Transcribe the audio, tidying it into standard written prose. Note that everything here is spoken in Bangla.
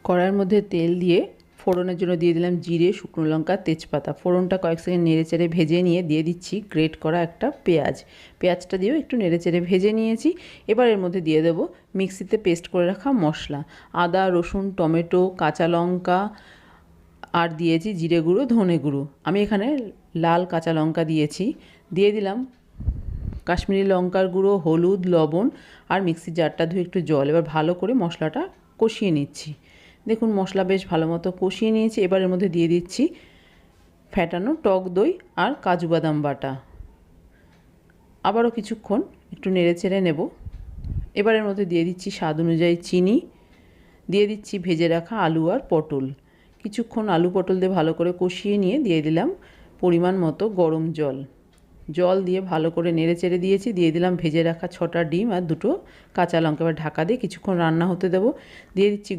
কড়াইয়ের মধ্যে তেল দিয়ে ফোড়নের জন্য দিয়ে দিলাম জিরে, শুকনো লঙ্কা, তেজপাতা। ফোড়নটা কয়েক সেকেন্ড নেড়েচেড়ে ভেজে নিয়ে দিয়ে দিচ্ছি গ্রেট করা একটা পেঁয়াজ। পেঁয়াজটা দিয়েও একটু নেড়েচেড়ে ভেজে নিয়েছি। এবার এর মধ্যে দিয়ে দেবো মিক্সিতে পেস্ট করে রাখা মশলা, আদা, রসুন, টমেটো, কাঁচা লঙ্কা, আর দিয়েছি জিরে গুঁড়ো, ধনে গুঁড়ো। আমি এখানে লাল কাঁচা লঙ্কা দিয়েছি। দিয়ে দিলাম কাশ্মীরি লঙ্কার গুঁড়ো, হলুদ, লবণ আর মিক্সির জারটা ধুয়ে একটু জল। এবার ভালো করে মশলাটা কষিয়ে নিচ্ছি। দেখুন মশলা বেশ ভালো মতো কষিয়ে নিয়েছি। এবার এর মধ্যে দিয়ে দিচ্ছি ফ্যাটানো টক দই আর কাজু বাদাম বাটা। আবারও কিছুক্ষণ একটু নেড়েচেড়ে নেব। এবার এর মধ্যে দিয়ে দিচ্ছি স্বাদ অনুযায়ী চিনি, দিয়ে দিচ্ছি ভেজে রাখা আলু আর পটল। কিছুক্ষণ আলু পটল দিয়ে ভালো করে কষিয়ে নিয়ে দিয়ে দিলাম পরিমাণ মতো গরম জল। জল দিয়ে ভালো করে নেড়েচেড়ে দিয়েছি। দিয়ে দিলাম ভেজে রাখা 6টা ডিম আর 2টো কাঁচা লঙ্কা। এবার ঢাকা দিয়ে কিছুক্ষণ রান্না হতে দেবো। দিয়ে দিচ্ছি